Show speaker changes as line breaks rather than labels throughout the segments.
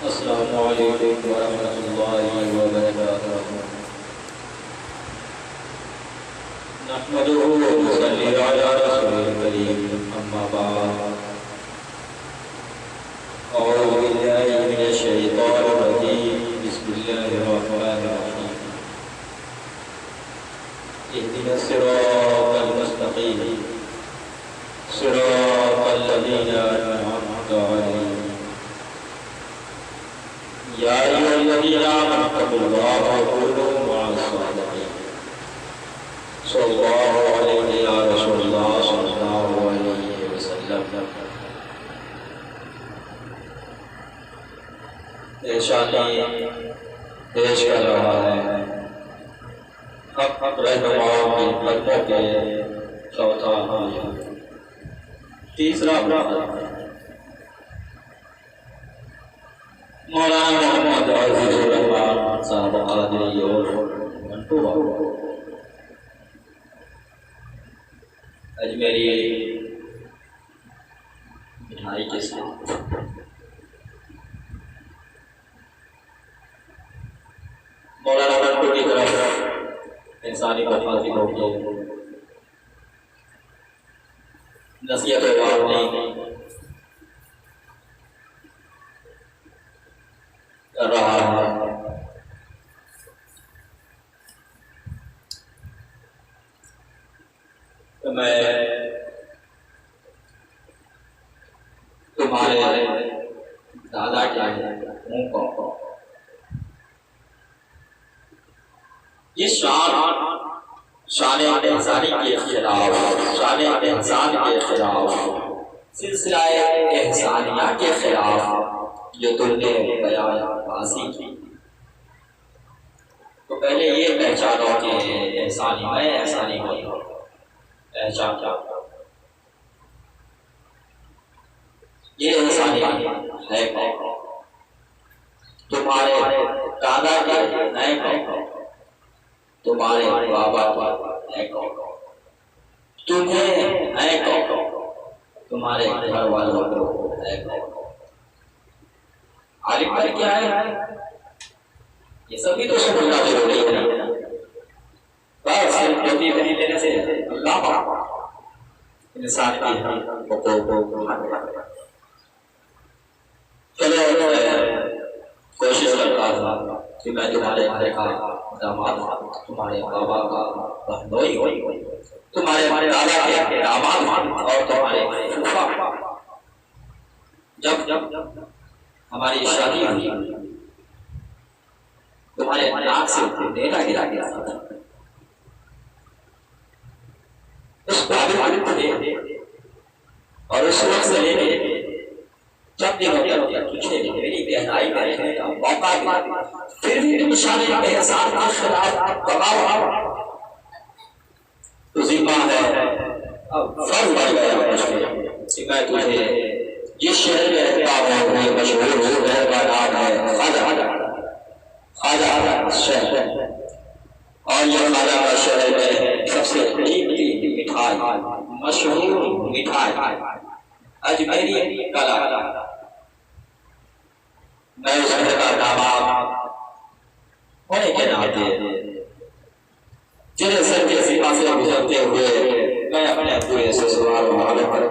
अस्सलामु अलैकुम वरहमतुल्लाहि वबरकातुहू। नहमदुहु व नसल्ली अला रसूलिल करीम, अम्मा बाद। औज़ु बिल्लाहि मिनश शैतानिर रजीम, बिस्मिल्लाहिर रहमानिर रहीम। इहदिनस सिरातल मुस्तक़ीम, सिरातल लज़ीना अनअमता अलैहिम, या अय्युहल्लज़ीना आमनू तक़ुल्लाहा व कूनू मअस-सादिक़ीन। सल्लल्लाहु अलैहि या रसूलल्लाह सल्लल्लाहु अलैहि वसल्लम। इरशादी पेश कर रहा है हक़ रहनुमाओं की कदमों के चौथा हाशिया, तीसरा मौलाना मोहम्मद अज़ीज़ुर रहमान साहब क़ादिरी और मंटू बाबू अजमेरी मिठाई के साथ मौलाना मंटू की तरफ इंसानी बदमाशी होगी, नसीहत कर रहा है। तो मैं तुम्हारे दादा के मुंह को ये शान इंसानी के खिलाफ, शान इंसान के खिलाफ, सिलसिला एहसानिया के खिलाफ जो तुमने बयानबाजी की, तो पहले ये पहचानो कि एहसानी मैं एहसानी नहीं हूँ। पहचान क्या ये एहसानी है कौन? तुम्हारे दादा के नए कौन? तुम्हारे बाबा है कौन? तुम्हें है कौन? तुम्हारे घर वालों को है कौन? आलिम पर क्या है? ये सभी तो समझना जरूरी है। बस गलती नहीं लेने से अल्लाह इंसान की चलो कोशिश करता था कि मैं तुम्हारे घर का दामाद, तुम्हारे बाबा का बहनोई हो, तुम्हारे दादा के दामाद और तुम्हारे फूफा। जब हमारी शादी हुई, तुम्हारे नाक से डेरा गिरा गया था। उस काबिल थे और उस वक्त से लेके जब दिनों तक तुझे मेरी गहराई में रहने का मौका मिला, फिर भी तुम शादी के एहसान के खिलाफ दबाव तो जिम्मा है, अब फर्ज बढ़ गया मुझे कि मैं तुझे जिस शहर में रहता हूँ मशहूर हो गए का नाम है ख्वाजा शहर, और यह ख्वाजा का शहर में सबसे कीमती मिठाई, मशहूर मिठाई अजमेरी कला। मैं उस घर का दामाद होने के नाते तेरे सर के सीमा से गुजरते हुए मैं अपने पूरे ससुराल वाले पर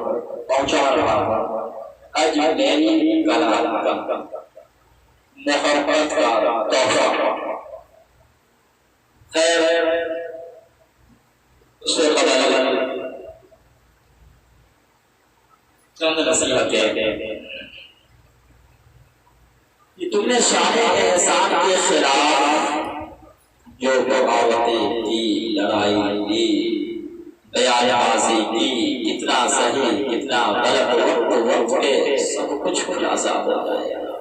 पहुंचा रहा हूँ अजमेरी कला का मोहब्बत का तोहफा। खैर उससे बदल चंद नसीहतें कि तुमने शान एहसान के खिलाफ जो बगावतें की, लड़ाई की, बयानबाजी की, कितना सही कितना गलत वक्त पे सब कुछ खुलासा हो जाएगा।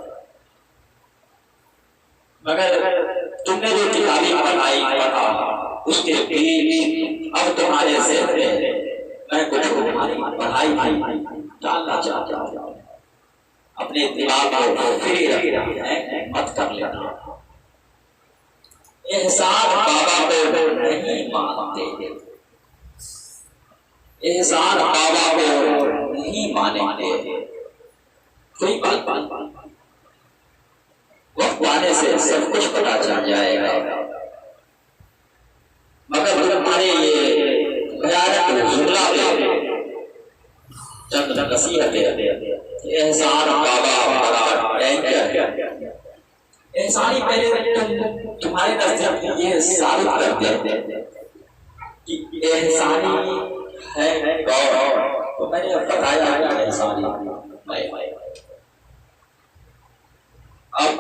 मगर तुमने जो किताबी पढ़ा उसके बीच अब तुम्हारे ज़हन में मैं कुछ तुम्हारी पढ़ाई डालना चाहता हूँ। अपने दिमाग को फ्री रखना मत कर लेना। एहसान बाबा को नहीं मानते, एहसान बाबा को नहीं मानेंगे कोई बात वक्त आने से सब कुछ पता चल जाएगा। मगर तुम्हारे ये भयानक जुमला पे चंद नसीहतें एहसान बाबा बड़ा डेंजर। एहसानी पहले तुम्हारे नजदीक ये साबित करते कि एहसानी है कौन, तो मैंने बताया कि एहसानी मैं। अब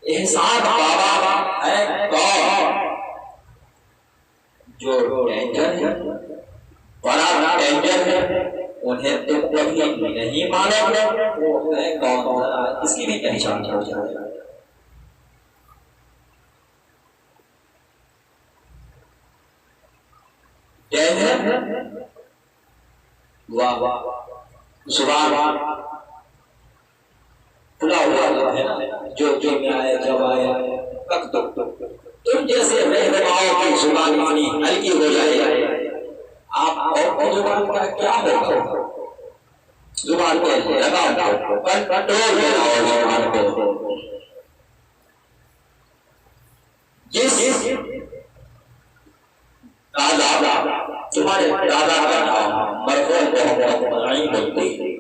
एहसान बाबा है कौन, जो डेंजर है, बड़ा डेंजर है, उन्हें तो कभी नहीं मानोगे वो है कौन, इसकी भी पहचान हो जाए। डेंजर वाह सुबह खुला हुआ है जो जो में आए जब आए तक तुम जैसे रहनुमाओं की जुबान इतनी हल्की हो जाए, आप और जुबान का क्या होगा, जुबान को लगाओ कंट्रोल में लाओ जुबान को। जिस दादा तुम्हारे दादा का नाम मरहूम मोहम्मद मदनी बोलते हैं,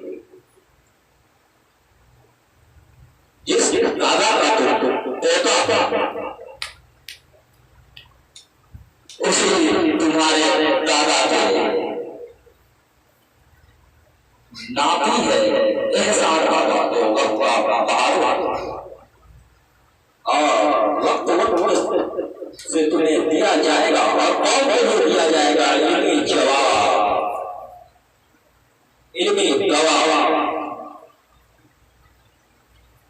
जिस दादा का पोता उसी तुम्हारे दादा के नाती है एहसान बाबा, तो वक्त से तुम्हें दिया जाएगा और कौन को दिया जाएगा इल्मी जवाब, इल्मी गवाह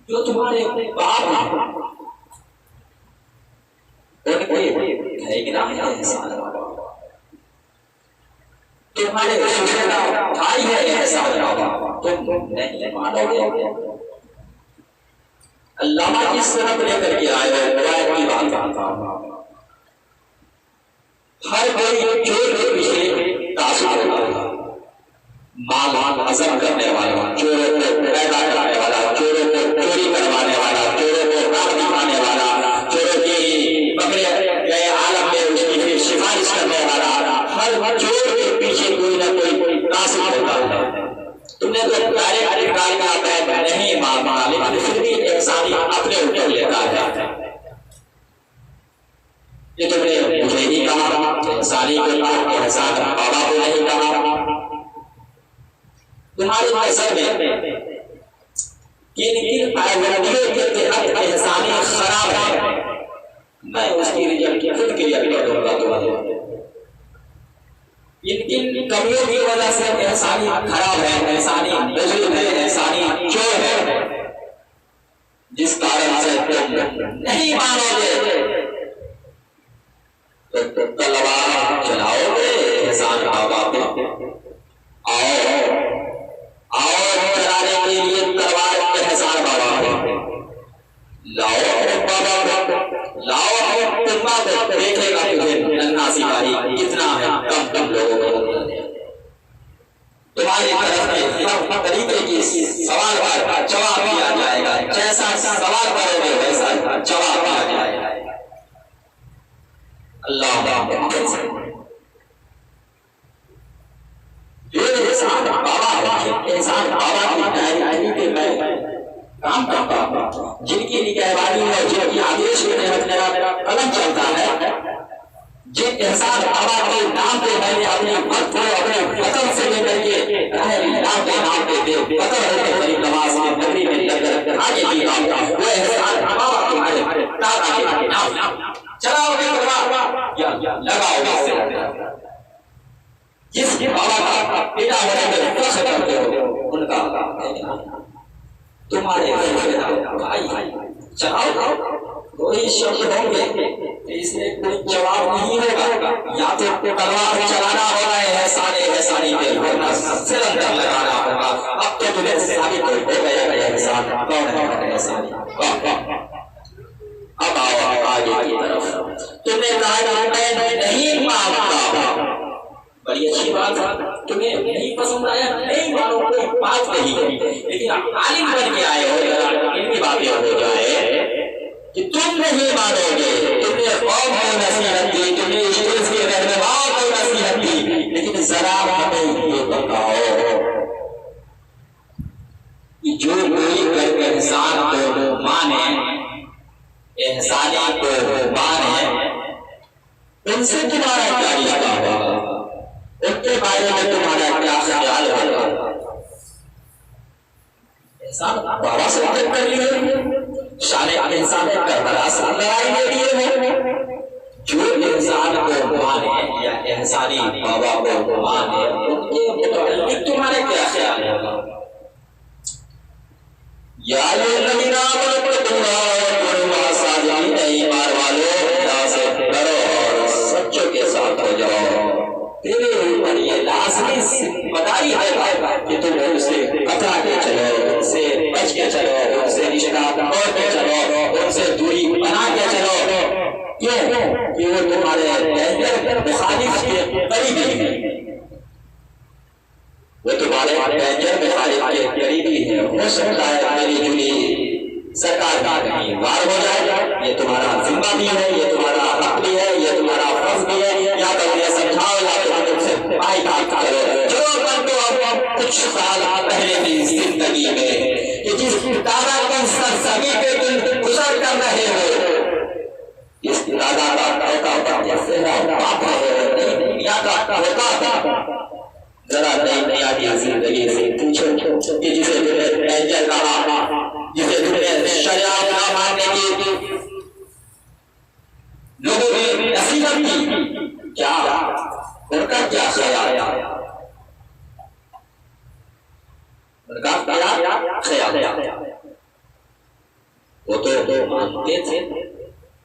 जो तुम्हारे बाप है कि ना एहसान बाबा, तुम्हारे सुशेला भाई है एहसान बाबा, तुम नहीं मानोगे। अल्लामा जिस तरफ लेकर के आए रिवायत की बात, हर कोई चोर के पीछे तासुब होता है, माल हजम करने वाला, चोरों को पैदा करने वाला, चोरों को चोरी करवाने वाला, चोरों को राह दिखाने वाला, चोरों की पकड़े गए आलम में उसकी सिफारिश करने वाला, हर चोर के पीछे कोई ना कोई तासुब होता है। तुमने तो डायरेक्ट का बैठ नहीं माना, लेकिन फिर भी एहसानी अपने ऊपर लेता है। ये तुमने मुझे ही कहा, एहसानी को कहा, एहसान बाबा को नहीं कहा। तुम्हारे मजहब में किन पाबंदियों के तहत एहसानी खराब है, मैं उसकी रिजल्ट खुद क्लियर करूंगा तुम्हें। इन कमियों की वजह से एहसानी खराब है, एहसानी बुजुर्ग है, एहसानी चोर है, जिस कारण से तुम नहीं मानोगे तो तलवार चलाओगे एहसान बाबा पे। आओ चलाने के लिए तलवार एहसान बाबा पे लाओ, बाबा लाओ, तुम देखेगा तुझे नन्हा सिपाही कितना है, कम लोगों को तुम्हारी तरफ में तरीके की सवाल का जवाब दिया जाएगा, जैसा सवाल करोगे वैसा जवाब दिया जाएगा। अल्लाह एहसान बाबा की डायरी पे मैं काम करता हूँ, जिनकी निगहबानी है, जिनकी आदेश में मेरा कलम चलता है, जिन एहसान बाबा के नाम पे मैंने अपने वक्त को अपने वतन से लेकर के नाम पे वतन होकर मेरी नमाज में नबी में लगकर आगे दिया, वो एहसान बाबा तुम्हारे दादा के नाम चलाओगे लगाओगे। जिस बाबा का पिता होने में फख्र करते हो उनका तुम्हारे भाई चलाओ, कोई शब्द होंगे इसलिए कोई जवाब नहीं होगा, या तो तलवार चलाना होगा एहसानी पे, वरना सिरंदर लगाना होगा। अब तो तुम्हें साबित हो गया एहसान कौन है एहसानी। अब आओ आगे की तरफ, तुमने कहा मैं नहीं मानता, बड़ी अच्छी बात है, तुम्हें नहीं पसंद आया नहीं मानो कोई बात नहीं है, लेकिन आलिम बन के आए हो, इनकी बातें हो जाए कि तुम नहीं मानोगे, तुमने कौम को नसीहत दी, तुमने स्टेज के रहनुमाओं को नसीहत दी, लेकिन जरा हमें ये बताओ कि जो कोई कर एहसान को माने, एहसानी को माने, उनसे तुम्हारा क्या रिश्ता होगा, उनके बारे में तुम्हारा क्या ख्याल होगा? एहसान बाबा से बात कर लिए, शाने एहसान कर बड़ा सा लड़ाई ले लिए हो, जो एहसान को माने या एहसानी बाबा को माने, उनके मुताबिक तुम्हारे क्या ख्याल होगा? या ये नबी नाम ईमान वालों, खुदा से डरो और सच्चों के साथ हो जाओ। तेरे ऊपर ये लाज़मी जिम्मेदारी है कि तुम उनसे बचा के चलो, उनसे बच के चलो, उनसे रिश्ता तोड़ के चलो, उनसे दूरी बना के चलो। क्यों? कि वो तुम्हारे मुखालिफ के करीबी है, वो तुम्हारे मुखालिफ के करीबी है। हो सकता है मेरी जुली सरकार का कहीं वार हो जाए, ये तुम्हारा जिम्मा भी है, ये तुम्हारा हक भी है, ये तुम्हारा फर्ज भी है। या तो ये समझाओ या तो तुमसे बात करो। जो कर दो अब कुछ साल पहले की जिंदगी में कि जिस दादा की सरसरी पे तुम गुजर कर रहे हो, इस दादा का कहता जैसे बाप है या का होता था, जरा नई नया की जिंदगी से पूछो कि जिसे तुमने एंजल कहा, जिसे तुमने शरियत ना मानने की लोगों ने नसीहत की, क्या उनका क्या ख्याल, उनका क्या ख्याल? वो तो मानते थे,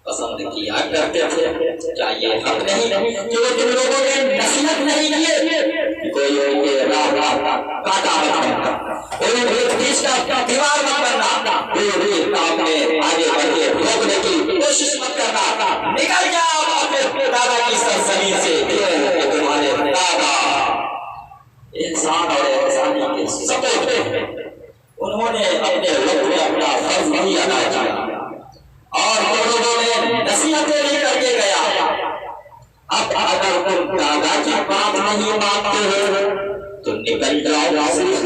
पसंद किया करते थे, क्या ये हक नहीं कि वो तुम लोगों ने नसीहत नहीं किए? कोई उनके राह काटा मत, कोई बीच का दीवार मत करना, कोई काम में आगे बढ़ के रोकने की कोशिश मत करना। निकल जाओ अपने दादा की सरजमीन से, तुम्हारे दादा इंसान और एहसानी के सपोर्ट थे, उन्होंने अपने वक्त में अपना फर्ज नहीं अदा किया और लोगों ने नसीहतें लेकर के गया। अब अगर तुम दादा की बात नहीं मानते हो तो निकल जाओ, सिर्फ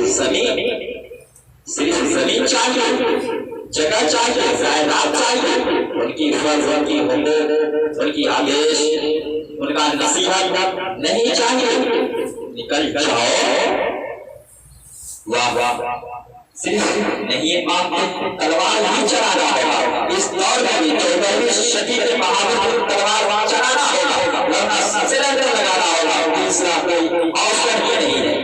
जमीन चाहिए, जगह चाहिए, जायदाद चाहिए, उनकी फर्ज, उनकी हुकूक, उनकी आदेश, उनका नसीहत नहीं चाहिए, निकल जाओ। वाह वाह, सिर्फ नहीं मानते, तलवार ही चलाना होगा। इस दौर में भी 14वीं सदी के बहादुर तलवार चलाना होगा, वरना सिलेंडर लगाना होगा, दूसरा कोई ऑप्शन ही नहीं है।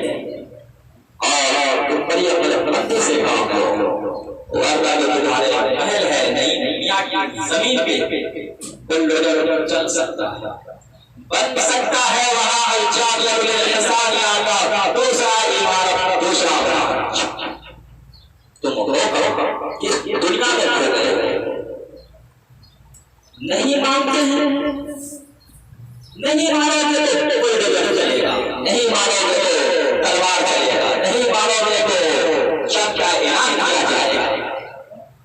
और तुम बड़ी अपने बुलंदी से काम करो, वरना जो तुम्हारे महल है नहीं दुनिया की जमीन पे बुलडोजर चल सकता है, बन सकता है वहाँ दूसरा इमारत, दूसरा तुम करो कि दुनिया में खड़े रहे। नहीं मानते हैं, नहीं मानोगे तो बुलडोजर चलेगा, नहीं मानोगे तो तलवार चलेगा, नहीं मानोगे तो शब्द का ऐलान किया जाएगा।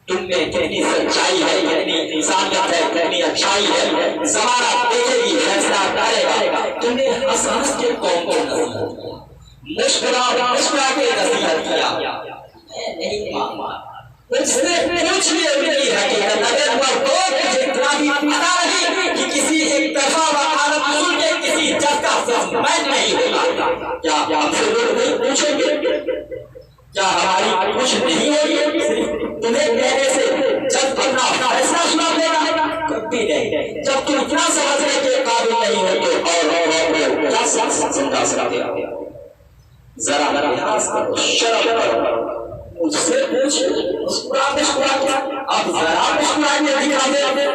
तुमने कितनी सच्चाई है, कितनी इंसानियत है, कितनी अच्छाई है, ज़माना देखेगी, फैसला करेगा। तुमने हंस हंस के कौम को नसीहत किया, मुस्कुरा के नसीहत किया, नहीं माना। उससे पूछिए उनकी हकीकत, अगर वह तो जितना भी पता नहीं कि किसी एक तरफा वकालत सुन के किसी जज का फैसला नहीं होगा, क्या हमसे लोग नहीं पूछेंगे? क्या हमारी कुछ नहीं होगी? तुम्हें कहने से जज अपना फैसला सुना देगा? कभी नहीं। जब तुम इतना समझने के काबिल नहीं हो तो और क्या समझा सकते हो? जरा प्रयास करो, शर्म करो, मुझसे पूछिए, मुस्कुरा के अब जरा मुस्कुरा के दिखा दे,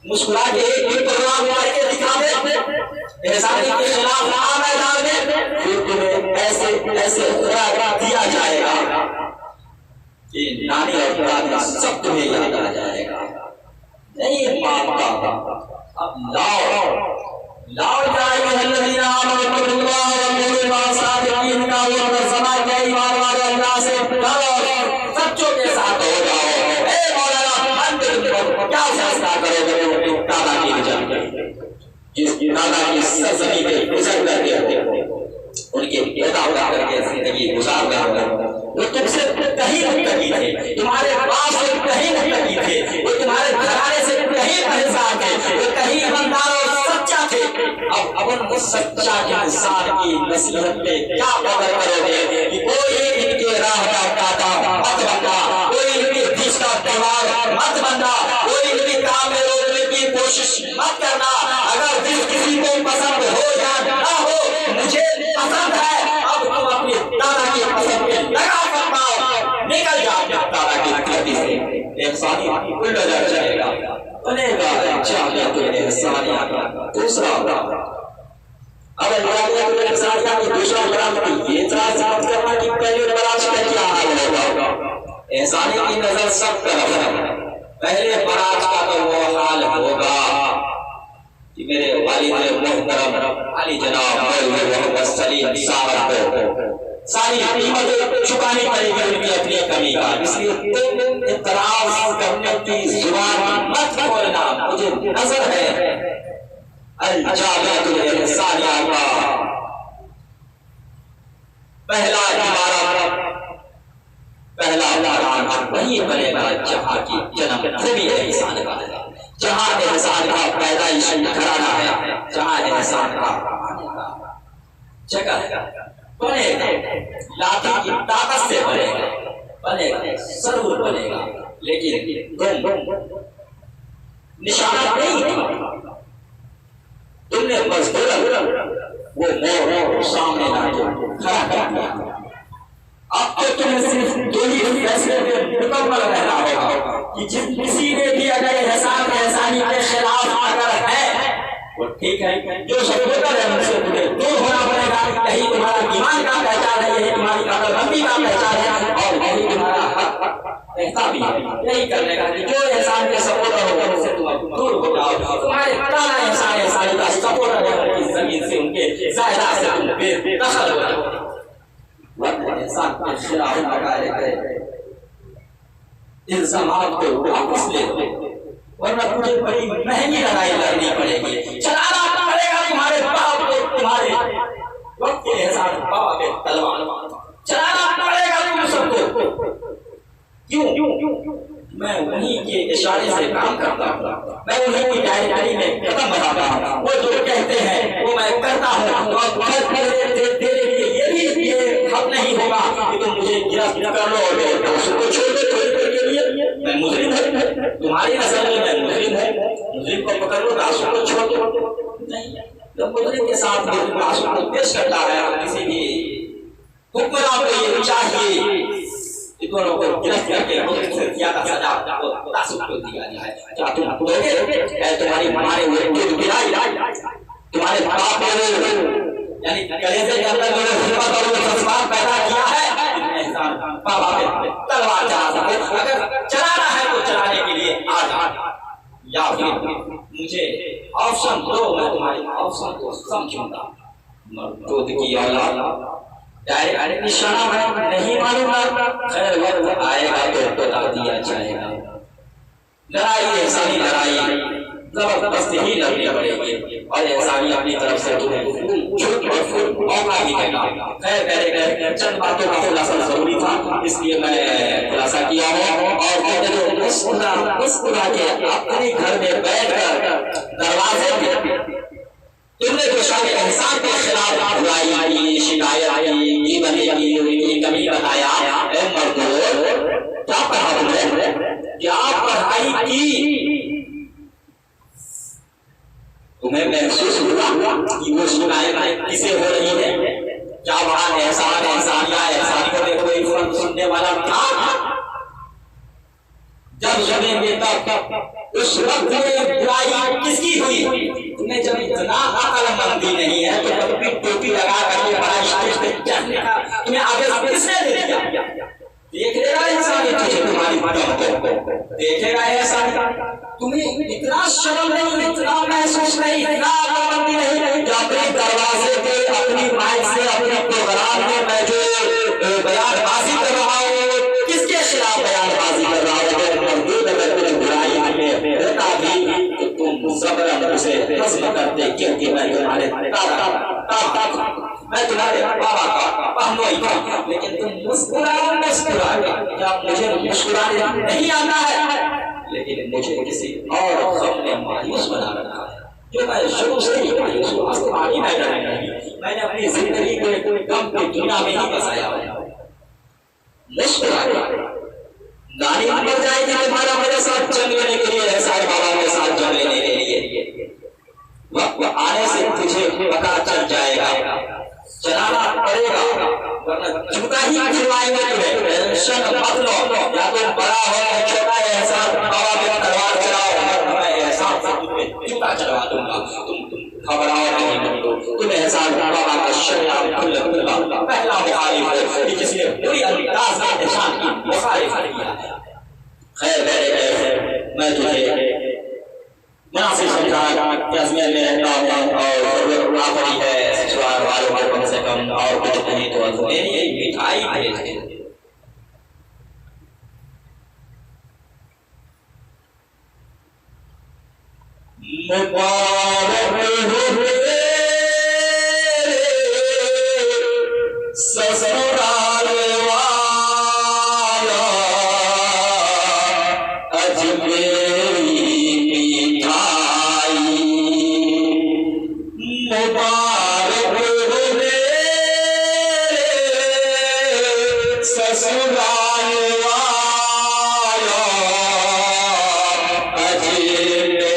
मुस्कुरा के एक प्रोग्राम करके दिखा दे, एहसानी के खिलाफ ना मैदान में, फिर तुम्हें ऐसे ऐसे दिया जाएगा कि नानी और दादी सब तुम्हें याद आ जाएगा। नहीं मानता, अब लाओ जाएगा आमनु बिल्लाहि व कुलू सादिकीन का वो समा के ईमान वाले अल्लाह से डरो, सच्चों के साथ हो जाओ। ए मौलाना अंत क्या फैसला करोगे दादा की जान जिस दादा की सरजमी पे गुजर करके हो उनके पैदा होकर करके जिंदगी गुजार रहे हो, वो तुमसे कहीं मुत्तकी थे, तुम्हारे बाप से कहीं मुत्तकी थे, वो तुम्हारे घराने से कहीं परेशान थे, वो कहीं ईमानदार और सच्चा थे। अब उन सच्चा इंसान की नसीहत पे क्या कदर करोगे कि कोई इनके राह का काटा मत बनना, कोई इनके बीच का तलवार मत बनना, कोई इनके काम में रोकने की कोशिश मत करना। अगर जिस किसी को पसंद हो या ना हो, मुझे पसंद है, अब तुम अपने दादा की पसंद पे लगा सकता हो, निकल जाओ दादा की धरती से। इंसानी उल्टा जाएगा बनेगा इंसानिया का दूसरा अब इंसानिया की दूसरा बरामदी ये बात करना कि पहले बराज का क्या हाल होगा। इंसानी की नजर सब तरफ है, पहले बराज का तो वो हाल होगा कि मेरे वालिद मोहतरम अली जनाब मोहम्मद सलीम साहब को सारी कीमत चुकानी पड़ेगी उनकी अपनी कमी का, इसलिए तुम इतराज करने की जुबान मत खोलना। मुझे नजर है अल जामिअतुल इंसानिया का पहला इमारत पहला उदाहरण वही बनेगा जहाँ की जन्म भूमि है इंसान का, जहाँ इंसान का पैदाइश घराना है, जहाँ इंसान का जगह बनेगा, लाठी की ताकत से बनेगा जरूर बनेगा, लेकिन तुम निशाना नहीं, तुमने मजदूर वो मोर सामने खड़ा कर दिया। अब तो तुम्हें सिर्फ दो ही फैसले पे मुकम्मल रहना होगा कि जिस किसी ने भी अगर एहसान एहसानी के खिलाफ अगर है वो ठीक है, जो सपोर्टर है उनसे तुम्हें दूर होना पड़ेगा। यही तुम्हारा ईमान का पहचान है, यही तुम्हारी काबलबंदी का पहचान है, और यही तुम्हारा हक रहता भी है। यही करने का कि जो एहसान के सपोर्टर होगा उससे तुम दूर हो जाओ। तुम्हारे पुराना एहसान एहसानी का सपोर्टर है, उनकी जमीन से उनके जायदाद से तुम बेदखल हो जाओ। इंसान के खिलाफ लगाए गए इल्जामात को वापस ले लो, वरना तुझे बड़ी महंगी लड़ाई लड़नी पड़ेगी। चलाना पड़ेगा तुम्हारे बाप को, तुम्हारे वक्त के एहसान बाबा के तलवार चलाना पड़ेगा तुम सबको। क्यों? मैं उन्हीं के इशारे से काम करता हूँ, मैं उन्हीं की डायरेक्टरी में कदम बढ़ाता हूँ, वो जो कहते हैं वो मैं करता हूँ। हक नहीं होगा कि तुम मुझे गिरफ्तार कर लो और उसको छोड़ दो थोड़ी देर के लिए। मैं मुजरिम है, तुम्हारी नजर में मैं मुजरिम है, मुजरिम को पकड़ लो, दासों को छोड़ दो। नहीं, जब मुजरिम के साथ दासों को पेश करता है, किसी भी हुक्मरान को ये चाहिए कि दोनों को गिरफ्तार करके मुजरिम से ज्यादा सजा दासों को दिया जाए। क्या तुम दोगे? तुम्हारी हमारे तुम्हारे बाप ने यानी कलेजे के अंदर जो हिम्मत और जज्बात पैदा किया है, इंसान बाबा पे तलवार चला सके। अगर चलाना है तो चलाने के लिए आज या फिर मुझे ऑप्शन दो, मैं तुम्हारे ऑप्शन को समझूंगा। मर्दों की औलाद डायरेक्ट निशाना है, नहीं मालूम, खैर वक्त आएगा तो बता दिया जाएगा। लड़ाई ऐसी लड़ाई जबरदस्ती ही लड़नी पड़ेगी, और इंसानी अपनी तरफ से मौका ही देगा। खैर चंद बातों का खुलासा जरूरी था, इसलिए मैं खुलासा किया है। और मुस्कुरा के अपने घर में बैठकर दरवाजे पे तुमने जो शायद इंसान के खिलाफ बुराई की, शिकायत की, कमी बताया, मर्दों क्या पढ़ा तुमने, क्या पढ़ाई की? तुम्हें महसूस हुआ कि वो शिकायत किसे हो रही है? क्या वहां एहसानिया में कोई फर्क सुनने वाला था? जब सुनेंगे तब उस वक्त में बुराई किसकी हुई? तुम्हें जब इतना अकलमंदी नहीं है तो कभी टोपी लगा करके बड़ा स्टेज पे चढ़ने का तुम्हें आगे किसने दे दिया? देख लेगा इंसान तुझे, तुम्हारी को देखेगा ऐसा। तुम्हें इतना शर्म नहीं, इतना महसूस नहीं, इतना अकलमंदी नहीं कि अपने दरवाजे पे जबरन उसे हज़म करते, क्योंकि मैं तुम्हारे मैं तुम्हारे बाबा का पहनोई था, लेकिन तुम मुस्कुरा क्या मुझे मुस्कुराने नहीं आता है? लेकिन मुझे किसी और गम ने मायूस बना रखा है, जो मैं शुरू से ही मायूस हूँ। आसमानी मैंने अपनी जिंदगी को गम की दुनिया में ही बसाया है। मुस्कुरा गाड़ी पर जाएगी तुम्हारा मेरे साथ जंग लेने के लिए, साहब बाबा के साथ जंग लेने के लिए वक्त आने से तुझे पता चल जाएगा, चलाना पड़ेगा, वरना जूता ही खिलवाएंगे तुम्हें। टेंशन मत लो, या तो बड़ा हो या छोटा है, एहसास बाबा में तलवार चलाओ, मैं एहसास से तुम्हें जूता चलवा दूंगा। तुम घबराओ नहीं, तुम्हें एहसास बाबा का शरीर खुल्ला पहला मुखालिफ है कि जिसने पूरी अंदाज में निशान की मुखालिफ किया है। खैर मैं तुझे मुनासिब समझा कि अजमेर में रहता हूँ और जरूरत आ पड़ी है ससुराल वालों को कम से कम, और कुछ नहीं तो अजमेर ही मिठाई भेज दे। मुबारक हो ससुराल वाला अजमेरी मिठाई, मुबारक हो ससुराल वाला अजमेरी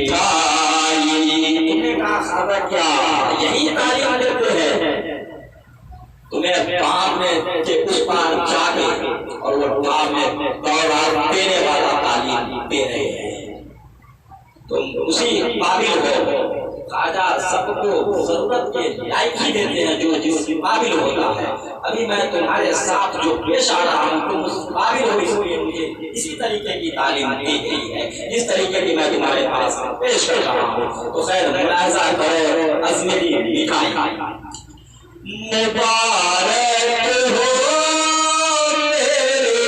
मिठाई। तुमने कहा खादा क्या, यही तालीम देते हैं तुम्हें काम में के उस पार जाके, और वो काम में दौड़ा देने वाला तालीम दे रहे हैं। तुम उसी काबिल हो, खाजा सबको जरूरत के लायक ही देते हैं जो जिस काबिल होता है। अभी मैं तुम्हारे साथ जो पेश आ रहा हूँ, तुम उस काबिल हो, इसलिए मुझे इसी तरीके की तालीम दी गई है, जिस तरीके की मैं तुम्हारे पास पेश कर रहा हूँ। तो खैर मुलाहिजा करो अजमेरी मिठाई। मुबारक हो मेरे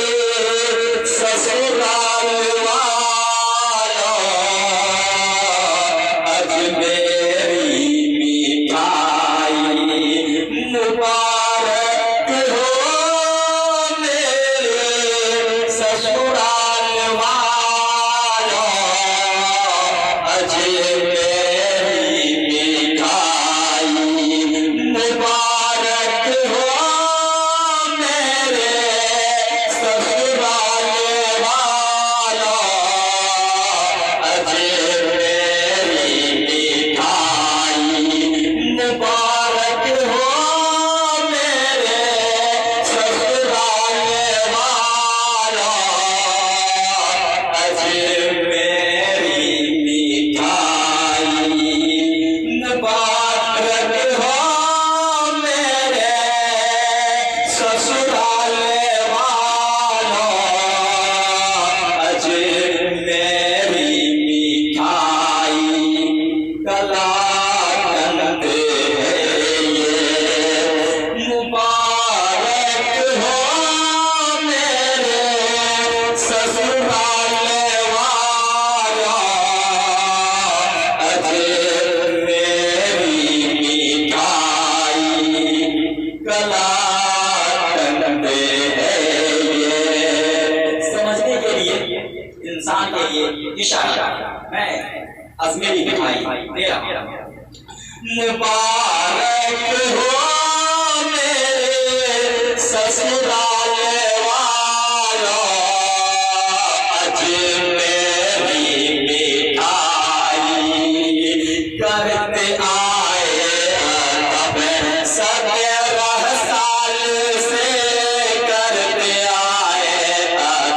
ससुराल वाला अजमेरी मिठाई, मुबारक हो मेरे ससुराल वाला अजमेरी मिठाई, मुबारक हो मेरे ससुराल वाला अजमेरी मिठाई, मुबारक हो मेरे ससुराल वाला अजमेरी मिठाई, मुबारक हो मेरे ससुराल वाला अजमेरी मिठाई। कलाकंद ये मुबारक हो मेरे ससुराल वाला अजमेरी मिठाई। कलाकंद ये समझने के लिए, इंसान के लिए इशारा, मैं अजमेरी मिठाई दे रहा हूं। मुबारक हो मेरे ससुराल वाला अजमेरी मिठाई। करते आए तब 17 साल से, करते आए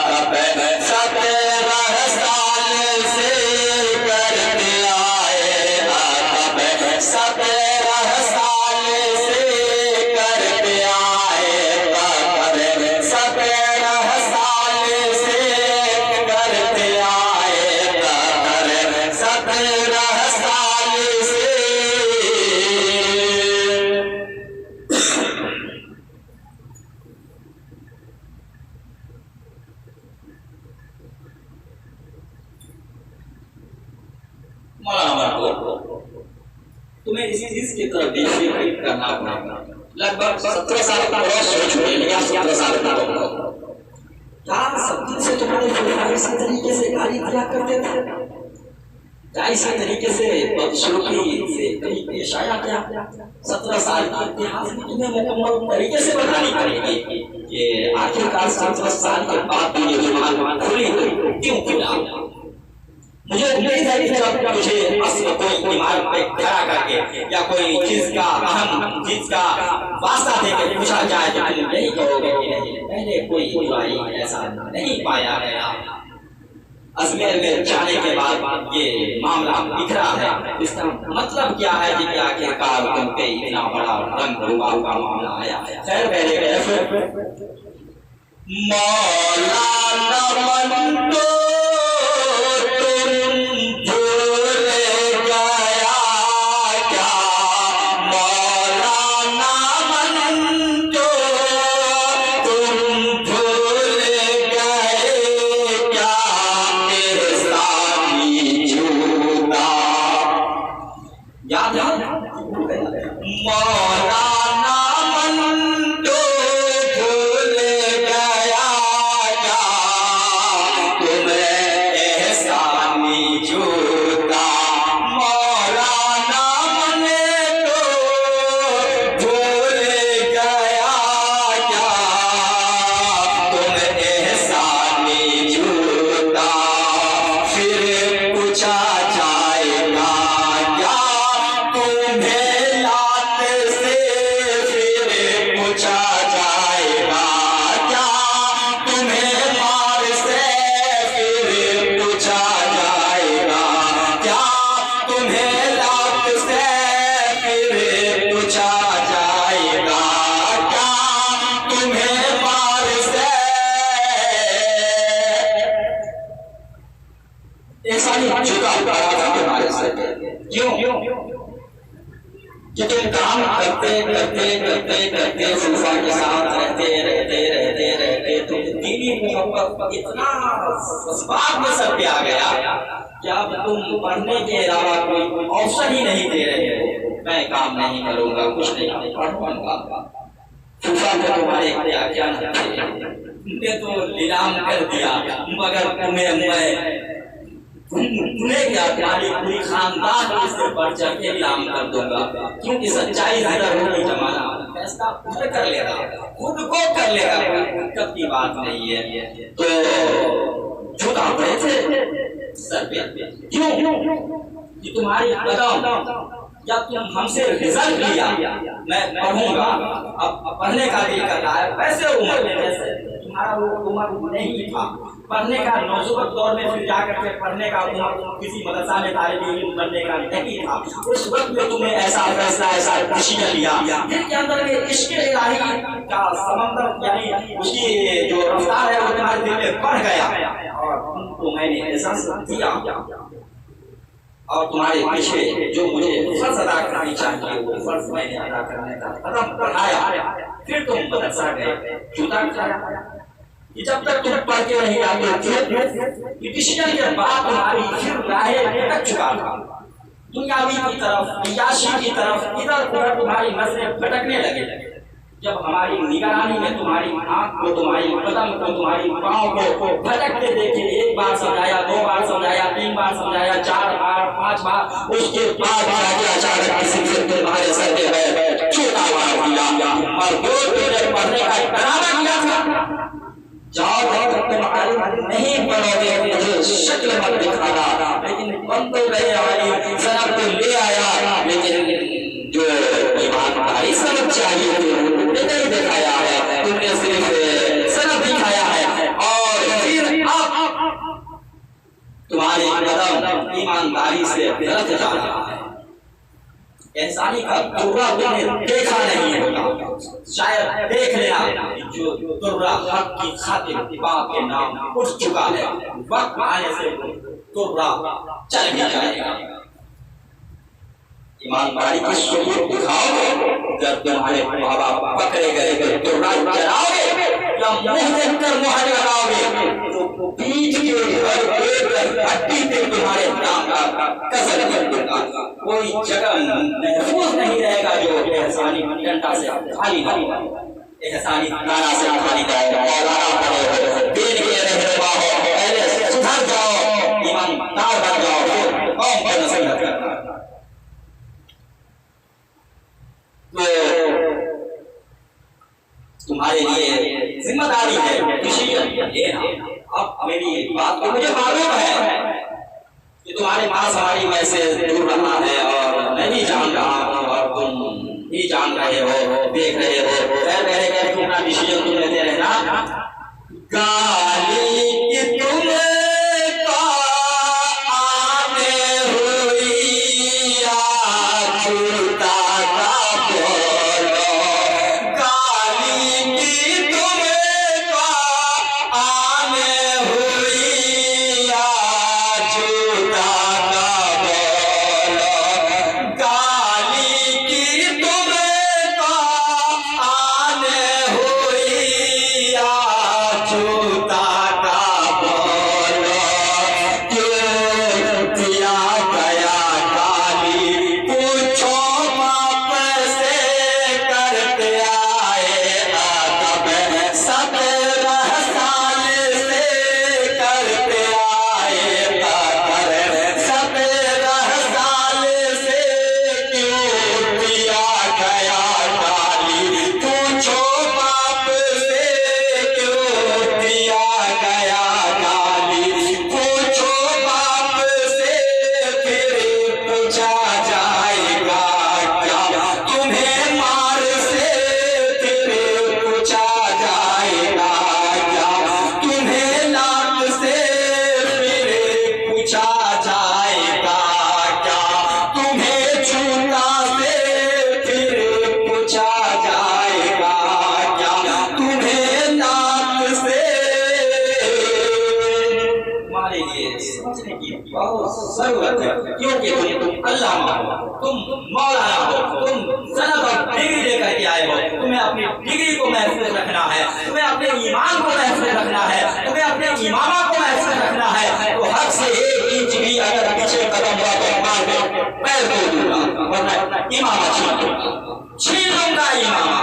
तब 17 साल से, करते आए तब 17 साल से, करते आए तब 17 साल से, करते आए तब 17 साल से। तुम्हें इसी चीज की तरफ देखिए करना पड़ेगा। लगभग 17 साल का क्रॉस हो चुके हैं या 17 साल का हो। क्या सब दिन से तुम्हारे फुफा इसी तरीके से गाली दिया करते थे? क्या इसी तरीके से बदसलूकी से कहीं पेश आया क्या? 17 साल के इतिहास में तुम्हें मुकम्मल तरीके से बतानी पड़ेगी कि आखिरकार 17 साल के बाद भी ये जुबान खुली क्यों खुला? मुझे उम्मीद है कि जब मुझे असली कोई दिमाग पे खड़ा करके या कोई चीज का अहम चीज का वास्ता देके पूछा जाए तो तुम यही कहोगे कि नहीं, पहले कोई बुराई ऐसा नहीं पाया गया। अजमेर में जाने के बाद ये मामला बिखरा है। इसका मतलब क्या है कि आखिरकार तुम पे इतना बड़ा रंग रुबाब का मामला आया। खैर पहले गए मौलाना मंटो कि तुम काम करते करते करते करते फुफा के साथ रहते तुम दीनी मोहब्बत इतना जज्बात में सर पे आ गया कि अब तुम पढ़ने के अलावा कोई ऑप्शन ही नहीं दे रहे हो। मैं काम नहीं करूंगा, कुछ नहीं पढ़ूंगा। फुफा को तुम्हारे क्या तुमने तो नीलाम कर दिया, मगर तुम्हें क्या तुम्हारी पूरी खानदान इससे बढ़ चढ़ के नीलाम कर दूंगा, क्योंकि सच्चाई ज़्यादा होगी। जमाना फैसला खुद कर लेगा, खुद को कर लेगा, कब की बात नहीं है। तो झूठा पड़े थे सर पे क्यों कि तुम्हारी कदम जब तुम हमसे रिजल्ट लिया मैं पढ़ूंगा, अब पढ़ने का दिल कर रहा है। वैसे उम्र में वैसे तुम्हारा वो उम्र नहीं था पढ़ने का, नौजुवत दौर में फिर जाकर के पढ़ने का उम्र किसी मदरसा में तालिब इल्म बनने का नहीं था। उस वक्त में तुमने ऐसा फैसला ऐसा डिसीजन लिया, दिल के अंदर में इश्क इलाही का समंदर यानी उसकी जो रफ्तार है वो तुम्हारे दिल में बढ़ गया और तुमको मैंने एहसास दिया और तुम्हारे पीछे जो मुझे फर्ज अदा करनी चाहिए वो फर्ज मैंने अदा करने का कदम बढ़ाया। फिर तुम मदरसा गए, जूता खाया कि जब तक तुम पढ़ के नहीं आते डिसीजन के बाद तुम्हारी फिर राहें भटक चुका था, दुनियावी की तरफ, याशी की तरफ, इधर उधर तुम्हारी नजरें भटकने लगे। जब हमारी निगरानी में तुम्हारी आंख को, तुम्हारी कदम को, तुम्हारी पाँव को भटकते देखे, एक बार समझाया, दो बार समझाया, 3 बार समझाया, 4 बार, 5 बार, उसके बाद अचानक किसी से तुम्हारे सर पे छोटा मार दिया और पढ़ने का करारा किया था। जाओ तुम नहीं पढ़ोगे, मुझे शक्ल मत दिखाना, लेकिन बन तो गए हमारी सनद तो ले आया, लेकिन जो ईमानदारी सनद चाहिए तुमने नहीं दिखाया है, तुमने सिर्फ सनद दिखाया है। और फिर अब तुम्हारे कदम ईमानदारी से गलत जा रहा है। इंसानी का दुर्रा तुमने देखा नहीं होगा, शायद देख लेना जो दुर्रा हक की खातिर बाप के नाम उठ चुका है, वक्त आने से दुर्रा चल भी जाएगा। ईमानदारी की सूरत दिखाओगे, जब तुम्हारे माँ बाप पकड़े गए दुर्रा चलाओगे या मुंह देखकर मुहर लगाओगे तो पीठ के हर एक हड्डी पे तुम्हारे नाम का कसर कर दूंगा। कोई जगह महफूज नहीं रहेगा जो एहसानी डंडा से खाली एहसानी गाना से खाली जाएगा। दीन के रहनुमा हो, पहले सुधर जाओ, ईमानदार बन जाओ, फिर कौम को नसीहत करना। तो तुम्हारे लिए जिम्मेदारी है डिसीजन लेना। अब मेरी बात तो मुझे मालूम है कि तुम्हारे पास हमारी मैं से दूर रहा है और मैं भी जान रहा हूँ और तुम भी जान रहे हो, देख रहे हो। मेरे घर को अपना डिसीजन तुम लेते रहना। गाली की तुम्हें जरूरत है, क्योंकि तुम अल्लाह मानो, तुम मौलाना हो, तुम सनद और डिग्री लेकर के आए हो। तुम्हें अपनी डिग्री को महफूज रखना है, तुम्हें अपने ईमान को महफूज रखना है, तुम्हें अपने इमामा को महफूज रखना है। तो हद से 1 इंच भी अगर पीछे कदम हुआ तो मार दे, पैर तोड़ दूंगा, वरना इमामा छीन लूंगा इमामा।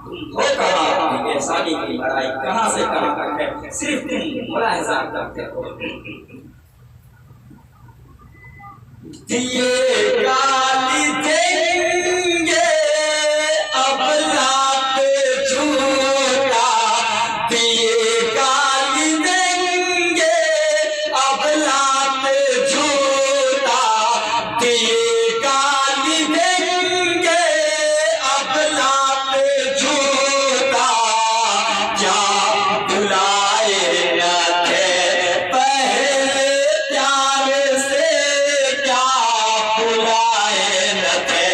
तुम हो कहाँ ये शादी की लड़ाई कहाँ से कहाँ तक है, सिर्फ तुम मुलाहिजा करते हो। दिए गाली देंगे अब लात झूठा, दिए गाली देंगे अब लात झूठा, दिए गाली देंगे अब लात झूठा। क्या बुलाए न थे पहले प्यार से, क्या बुलाए न थे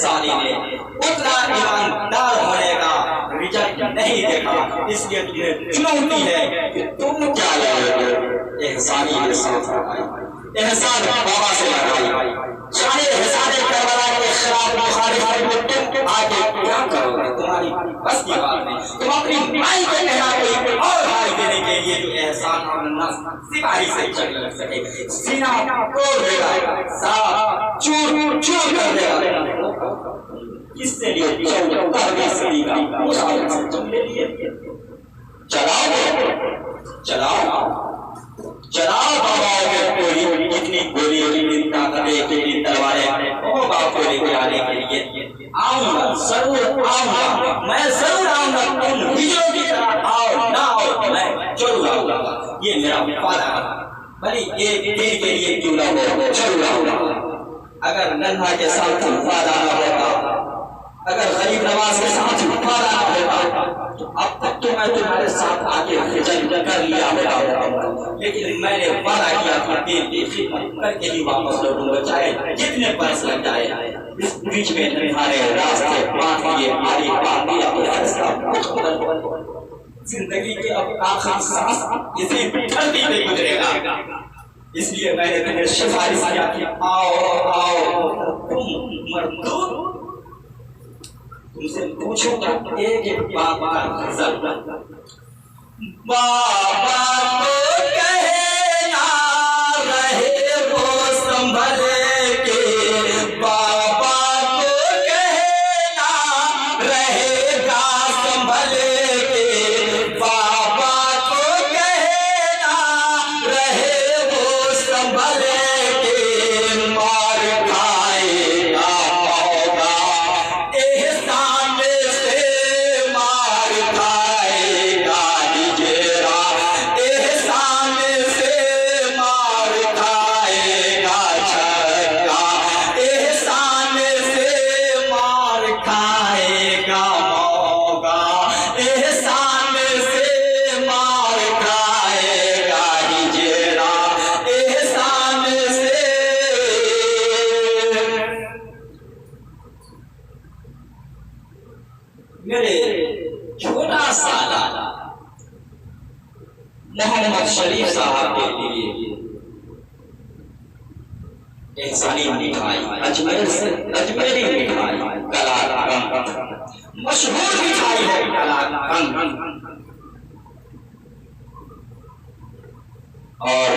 एहसानी ने उतना ईमानदार होने का रिजल्ट नहीं देखा, इसलिए तुम्हें चुनौती है कि तुम क्या लोगे। एहसानी के साथ एहसान बाबा से लगाई, शान एहसान करबला के खिलाफ मुखालिफ तुम आगे क्या करोगे, तुम्हारी बस की बात नहीं। तुम अपनी माई के कहना कोई और भाई देने के लिए जो एहसान और नस सिपाही से चल लग सके, सीना तोड़ देगा, साथ चूर चूर कर देगा। किससे लिए 14वीं सदी का मुश्किल से तुमने लिए। चलाओ बाबाओं में गोली, कितनी गोली, कितनी ताकतें, कितनी तलवारें, ओ बाप को लेके आने के लिए आऊंगा, जरूर आऊंगा, मैं जरूर आऊंगा। तुम हिजरों की तरह आओ ना आओ, मैं जरूर आऊंगा, ये मेरा वादा है। भले एक दिन के लिए क्यों ना हो, जरूर आऊंगा। अगर नन्हा के साथ वादा ना होता, अगर गरीब नवाज के साथ वादा ना होता, तो अब तक तो मैं तुम्हारे साथ आके हिजर कर लिया होता, लेकिन मैंने वादा किया था दीन की खिदमत करके ही वापस लौटूंगा, चाहे जितने बरस लग जाए। इस बीच में तुम्हारे रास्ते बांट लिए, मेरी बात आपको फैसला जिंदगी के अब आखिरी सांस इसी धरती पे गुजरेगा। इसलिए मैंने तुम्हें सिफारिश किया कि आओ तुम मरदूद, तुमसे पूछूंगा एक बात का जरूर। बाबा को कहना रहे वो संभल के, बाबा को कहना रहेगा संभल के, बाबा को कहना रहे वो संभल के, मार खाएगा होगा एहसान से, मार खाएगा हिजरा एहसान से, मार खाएगा छक्का एहसान से, मार खाएगा मौका एहसान से, मार खाएगा हिजरा एहसान से। मेरे छोटा सा लाला मोहम्मद शरीफ साहब के लिए एहसानी मिठाई, अजमेरी मिठाई कलाकंद, मशहूर मिठाई है कलाकंद। और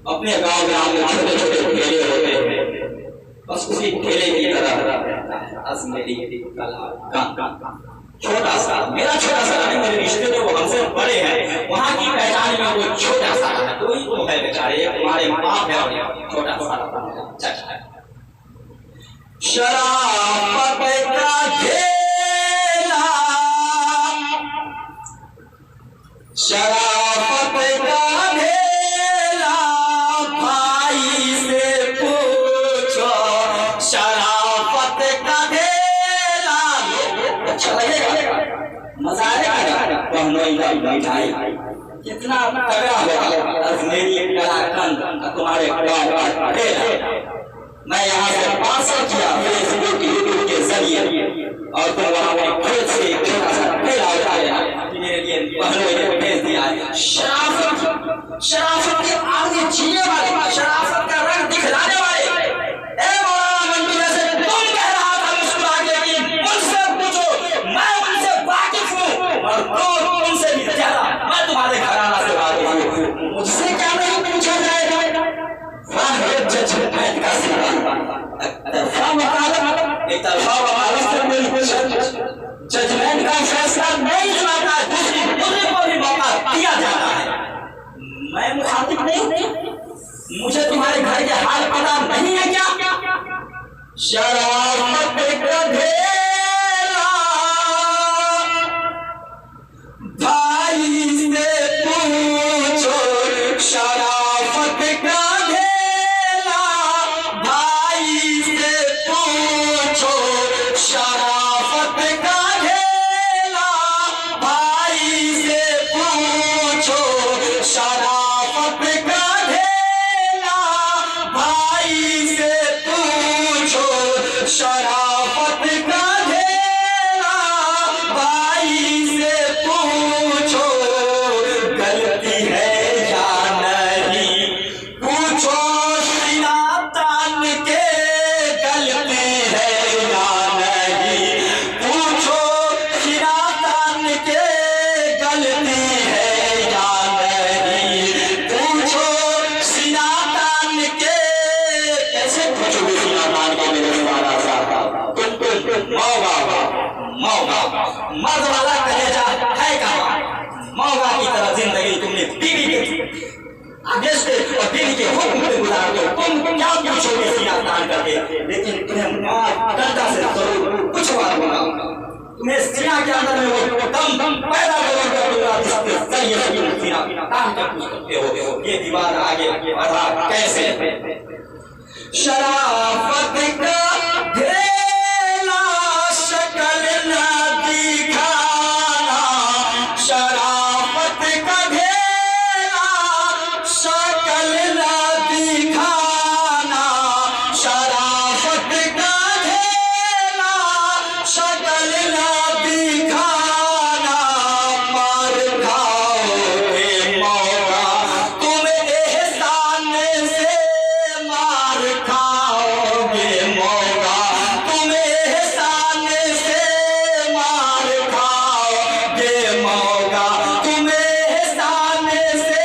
अपने गांव में छोटे छोटे ठेले होते हैं, बस उसी ठेले की तरह अजमेरी कलाकंद। छोटा सा, मेरा छोटा सा नहीं, मेरे रिश्ते में वो हमसे बड़े हैं, वहाँ की पहचान में वो छोटा सा है, तो ही तो है बेचारे, हमारे बाप है और छोटा सा शराफत का ठेला, शराफत का ठेला, भाई से पूछो शराफत का ठेला। अच्छा लगेगा, मजा आएगा। बहनोई का मिठाई कितना तगड़ा होगा, अजमेरी कलाकंद तुम्हारे गाँव का ठेला। मैं यहाँ से पार्सल किया फेसबुक यूट्यूब के जरिए, और तो वहाँ पर खुद से छोटा सा ठेला उठाया, मेरे लिए बहनोई ने भेज दिया है। शराफत के आगे जीने वाले, शराफत का रंग दिखलाने वाले, ए मौलाना मंटू जैसे तुम कह रहा था मुस्कुरा के कि मुझसे पूछो, मैं उनसे वाकिफ हूँ, और तो तुमसे भी ज्यादा मैं तुम्हारे घराना से वाकिफ हूँ, मुझसे क्या नहीं पूछा जाएगा। जजमेंट का जजमेंट का फैसला नहीं सुनाता, दूसरे को भी मौका दिया जाता है। मैं मुखातिब नहीं, मुझे आदेश पे और दिन के हुक्म पे गुजार दो। तुम क्या पूछोगे सीना तान करके, लेकिन तुम्हें करता से जरूर कुछ बात होगा। तुम्हें सीना के अंदर में वो दम पैदा करूंगा जिसके जरिए सीना तान कर पूछ सकते हो ये दीवार आगे बढ़ा कैसे। शराफत का ढेला शक्ल न दिखाना, शराफत का ढेला शक्ल न दिखाना, शराफत का ढेला शक्ल न दिखाना, मार खाओगे मौका तुम एहसान से, मार खाओगे मौका तुम एहसान से, मार खाओगे मौका तुम एहसान से,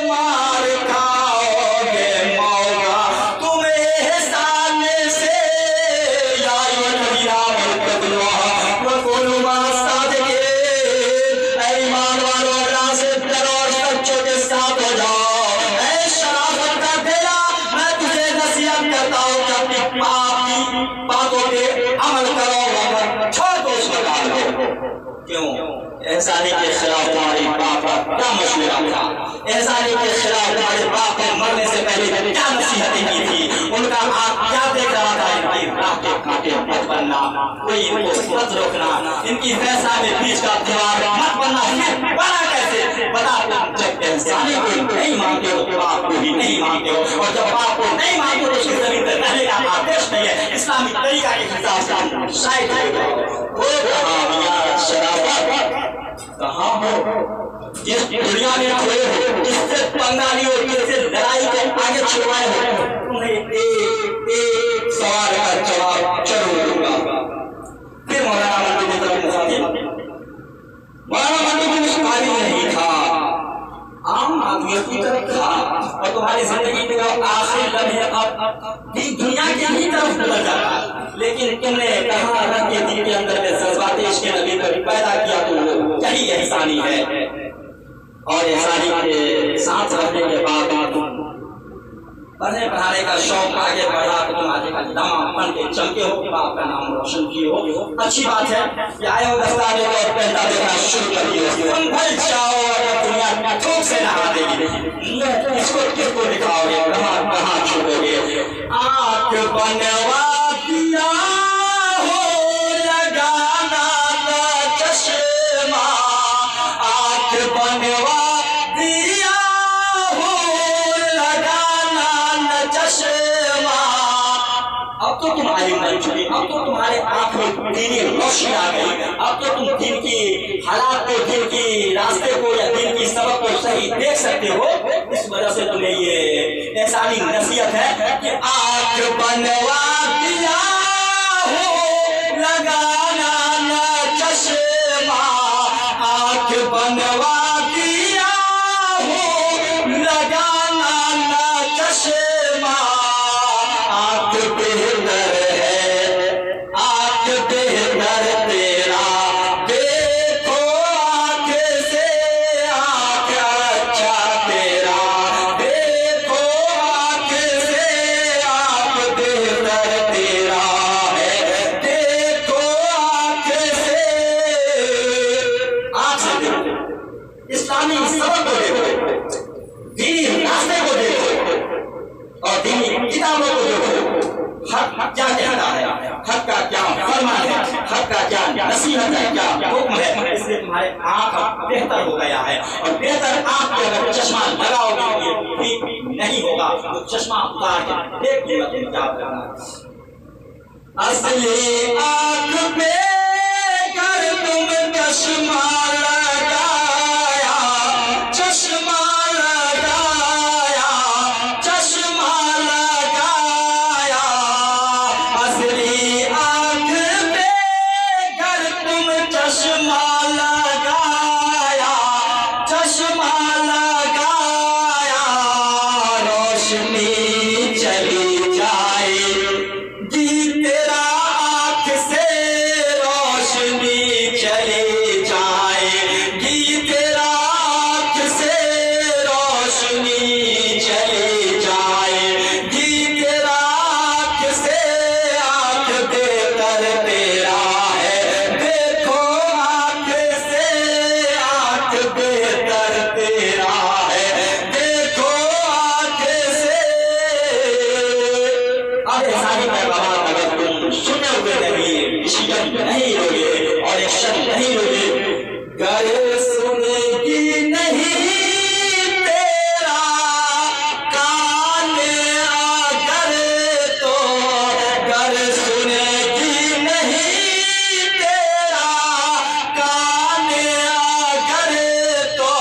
मार खाओगे मौका तुम एहसान से। या अय्युहल्लज़ीना आमनू वकुनू मअस-सादिक़ीन, ऐ ईमान वालों अल्लाह से डरो और सच्चों के साथ हो जाओ। ऐ शराफत का ढेला, मैं तुझे नसीहत करता हूँ कि अपनी पाप की बातों पे अमल करो वरना छोड़ दो उसको डाल दो। क्यों? एहसानी के खिलाफ तुम्हारी बाप का क्या मशवरा था? एहसानी के खिलाफ तुम्हारे बाप ने मरने से पहले क्या नसीहतें की थी? उनका आप क्या देख रहा था? इनकी राह कांटे मत बनना, कोई इनको मत रोकना, इनकी फैसला में बीच का दीवार मत बनना। फिर बना कैसे? बता, जब एहसानी को नहीं मानते हो तो बाप को भी नहीं मानते हो, और जब बाप को नहीं मानते हो तो उसकी जमीन पर रहने का आदेश नहीं है इस्लामिक तरीका के हिसाब से। शायद वो शराफत कहाँ हो जिस दुनिया में खोए हो, जिससे पंगाली हो, जिससे लड़ाई के आगे छुड़वाए हो, तुम्हें एक सवाल का जवाब जरूर दूंगा। फिर मौलाना मंडू की मुस्कानी नहीं था, आम आदमियों की तरफ था, और तुम्हारी जिंदगी में आखिर लम्हे अब दुनिया की ही तरफ गुजर जाता। लेकिन तुमने कहाँ रख के दिल के अंदर में जज्बात इश्क़ नबी को पैदा किया, तो वो यही एहसानी है। और एहसानी के साथ रहने के बाद पढ़ने पढ़ाने का शौक आगे बढ़ा तो तुम आगे का दमा बन के चमके हो कि बाप का नाम रोशन किए हो। अच्छी बात है कि आए हो दस्ताने को और पहनता देखना शुरू कर दिए। तुम भर जाओ अगर दुनिया में ठोक से नहा देगी, किसको दिखाओगे, कहाँ छुपोगे? आँख बनवा दिया हो लगाना न चश्मा, आँख बनवा दिया हो लगाना न चश्मा। अब तो तुम आलिम बन चुके, अब तो तुम्हारे आँख में दीनी रोशनी आ गई, अब तो तुम दिन की हालात को, दिन की रास्ते को या दिन की सबक को सही देख सकते हो। इस वजह से तुम्हें ये एहसानी नसीहत है कि आँख बनवा दिया हो लगाना न चश्मा, आँख बनवा दिया हो लगाना न चश्मा। आँख बेहतर है, आँख बेहतर तेरा, देखो आँख से आँख अच्छा तेरा, देखो आँख से आँख बेहतर तेरा है, देखो आँख से। आँख से देखो, इस्लामी सबक को देखो, दीनी रास्ते को देखो और दीनी किताबों को देखो। हक क्या कहता है, हक का क्या फरमान है, हक का क्या नसीहत है, क्या हुक्म है, इसलिए तुम्हारे आँख बेहतर हो गया है। और बेहतर आँख पे अगर चश्मा लगाओगे तो ये ठीक नहीं होगा, तो चश्मा उतार के एक क्या करना। असली आँख पे कर तुम चश्मा लगाया, चश्मा लगाया, चश्मा लगाया। असली आँख पे कर तुम चश्मा लगाया, चश्मा लगाया। रोशनी चली जाएगी तेरा आँख से, रोशनी चली जाएगी सुनेगी नहीं तेरा कान अगर तो, गर सुनेगी नहीं तेरा कान अगर तो,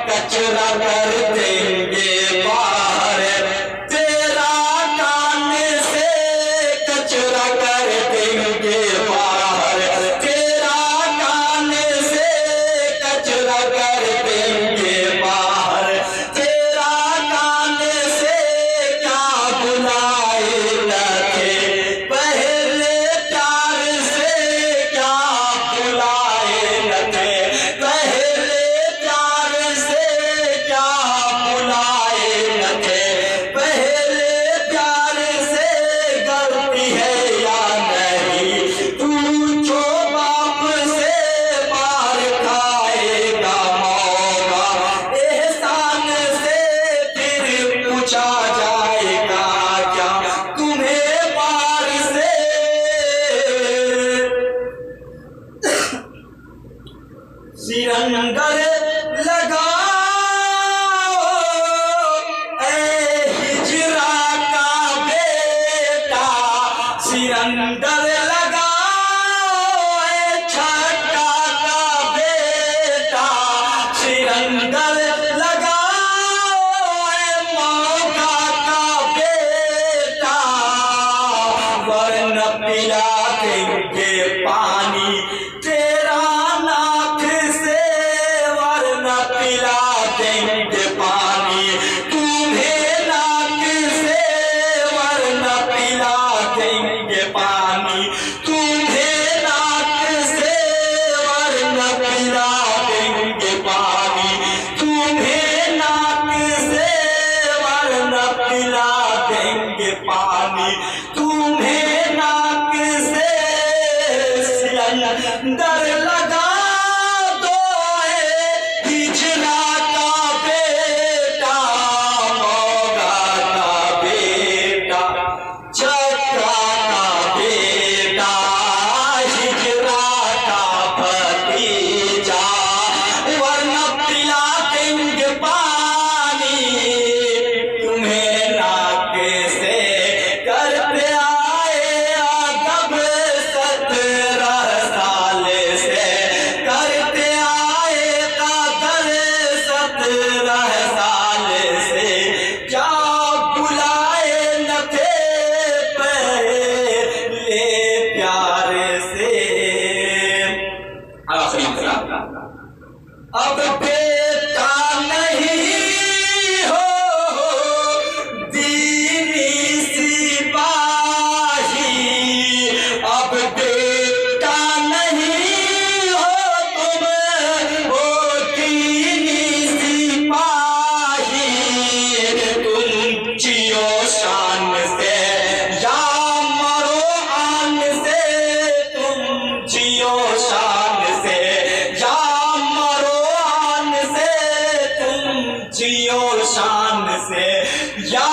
कचरा कर देंगे बाहर तेरा कान से, कचरा कर देंगे बाहर तेरा कान से, कचरा कर देंगे बाहर तेरा कान से। क्या बुलाए न थे पहले प्यार से, क्या बुलाए न थे पहले प्यार से, क्या बुलाए न थे पहले प्यार से। गलती है या नहीं पूछो बाप से, मार खाएगा मौका एहसान से, फिर पूछा जाएगा क्या तुम्हें मार से। सिरंगर लगाओ ऐ हिजरा का बेटा, सिरंगर लगाओ ऐ छक्का का बेटा, सिरंगर लगाओ ऐ मौका का बेटा। वरन पिला देंगे पानी तेरा नाक से, वरन पिला देंगे पानी तुम्हें नाक से, वरन पिला देंगे पानी तुम्हें नाक से, वरन पिला देंगे पानी तुम्हें नाक से, वरन पिला देंगे पानी तुम्हें नाक से। सिरंदर लगा दो ऐ हिजरा का बेटा, मौगा का बेटा, छक्का का बेटा, हिजरा का भतीजा। वरना पिला देंगे पानी तुम्हें नाक से, करते आए अदब 17 साल से, करते आए कदर 17 साल से। क्या बुलाए न थे पहले प्यार से। आखिरी अब बेटा नहीं हो दीनी सिपाही, अब बेटा नहीं हो तुम हो दीनी सिपाही। तुम जियो शान से या मरो आन से, तुम जियो शान से या मरो आन से, तुम जियो शान से या